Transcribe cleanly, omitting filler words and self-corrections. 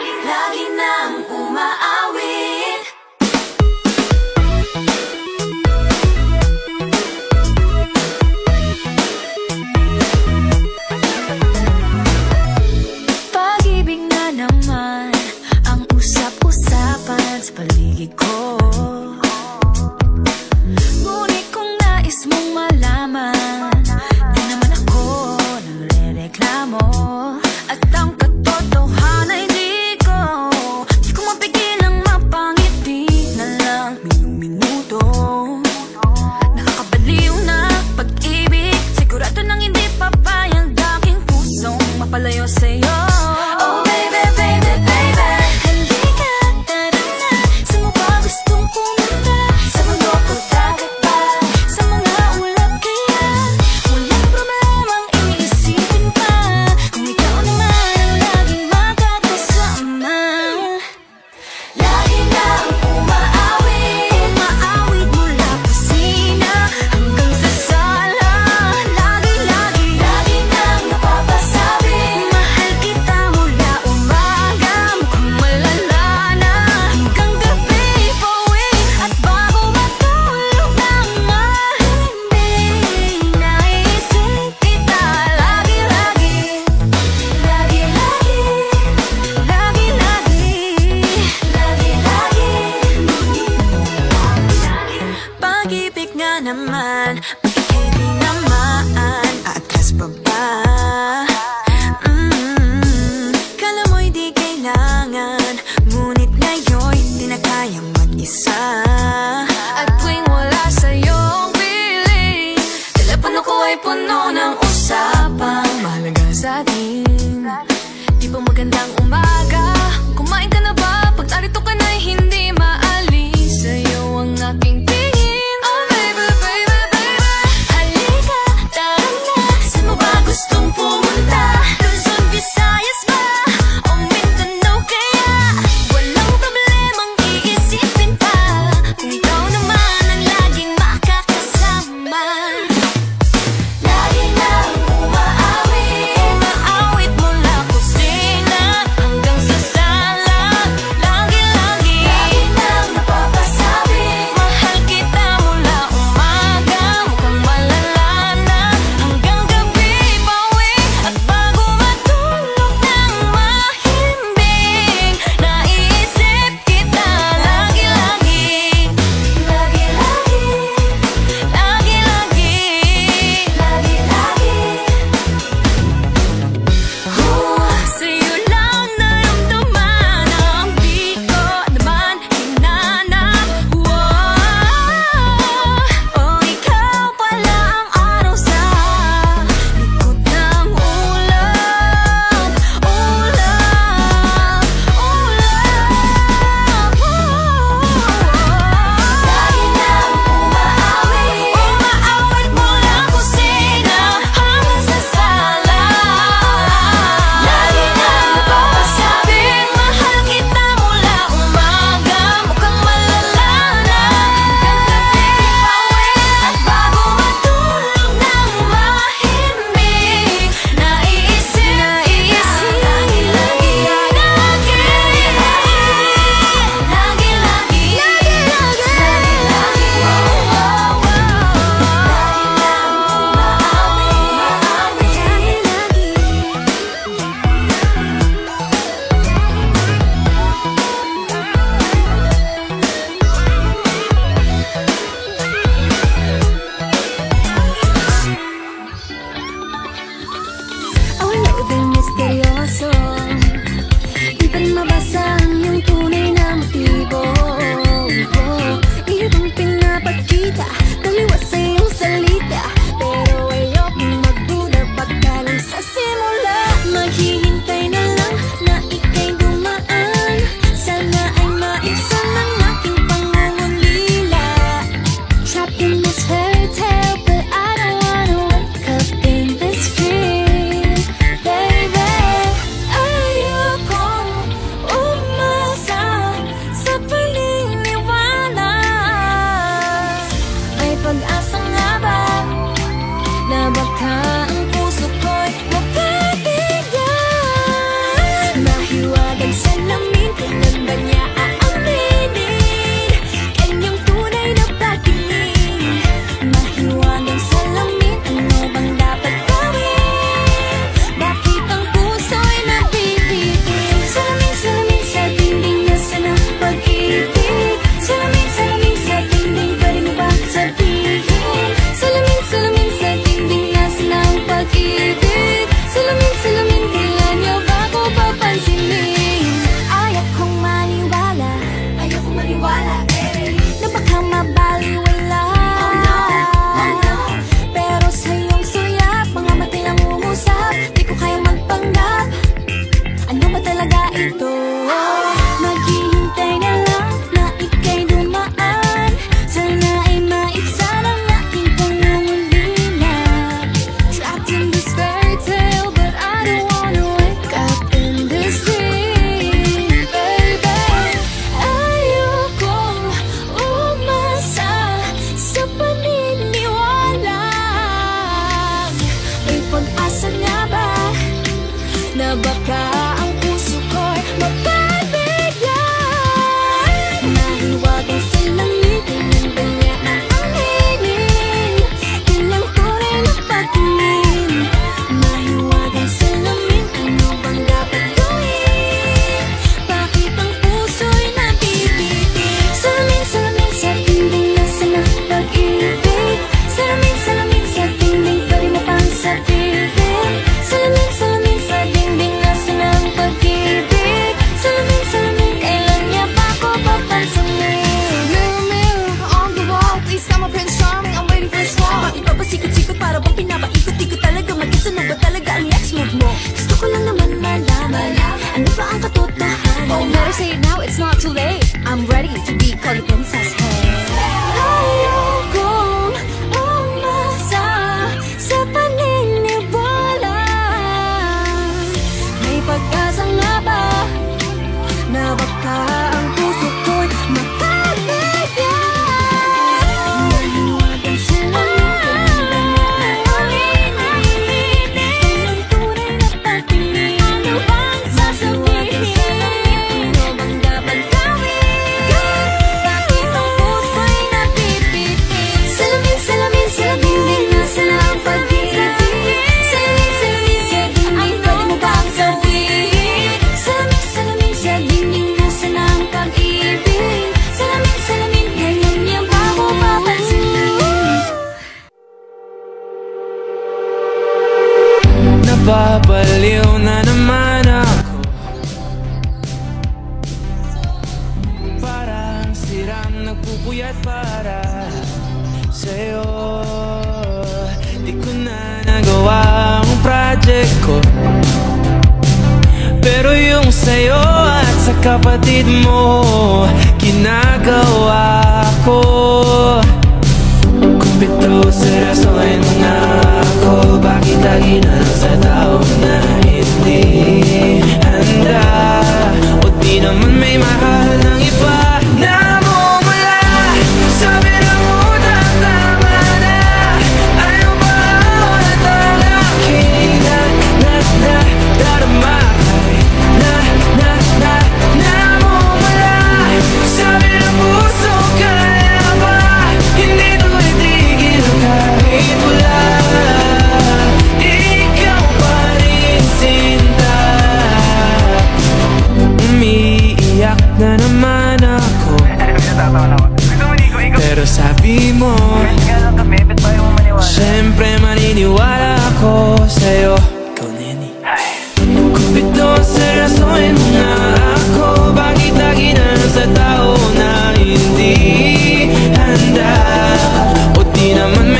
lagi nang umaawit. Pag-ibig na naman ang usap-usapan sa paligid ko. Ngunit kung nais mong malaman, di naman ako nagre-reklamo. At ang katotohanan ay di ko mapigilang mapangiti na lang minuto. Nakakabaliw na pag-ibig, sigurado nang hindi papayag aking pusong mapalayo sa'yo. Oh baby, baby, baby, halika, tara na. Saan mo ba gustong pumunta? Sa mundo o dagat ba? Sa mga ulap kaya? Walang problemang iisipin pa, kung ikaw naman ang laging makakasama. Lagi nang umaawit, umaawit mula kusina hanggang sa sala. Lagi nang napapasabi, mahal kita mula umaga, mukhang malala na hanggang gabi. Pauwi at bago matulog nang mahimbing, naisip kita lagi-lagi. Pag-ibig nga naman, bakit di naman aatras pa ba? Kala mo'y di kailangan, ngunit ngayon'y di na kayang mag-isa. At tuwing wala sa'yong piling, telepono ko ay puno ng usapang mahalaga sa atin. Di ba magandang umaga? Kumain ka na ba? Pag narito ka na'y hindi maalis sa'yo ang aking tingin. Oh baby, baby, baby, halika, tara na. Saan mo ba gustong pumunta? Luzon, Visayas ba? O Mindanao kaya? Walang problemang iisipin pa, kung ikaw naman ang laging makakasama. Lagi Napapaliw na naman ako. Parang sirang nagpupuyat para sa'yo. Di ko na nagawa ang project ko, pero yung sa'yo at sa kapatid mo ginagawa ko. Kung pito seryosohin mo nga ako, bakit lagi na lang sa tao na hindi handa? O di naman may mahal ng iba na mumula sa bilang utang. Tama na, ayaw ba ako na talaking darama kay namumula sa bilang puso. Kaya ba hindi ito itigil kahit wala? Ikaw pa rin sinta. Umiiyak na naman ako, pero sabi mo siyempre maniniwala ako sa'yo. Ikaw, Neni. Kung pito seryosohin mo nga ako, bakit lagi na lang sa tao na hindi handa? O di naman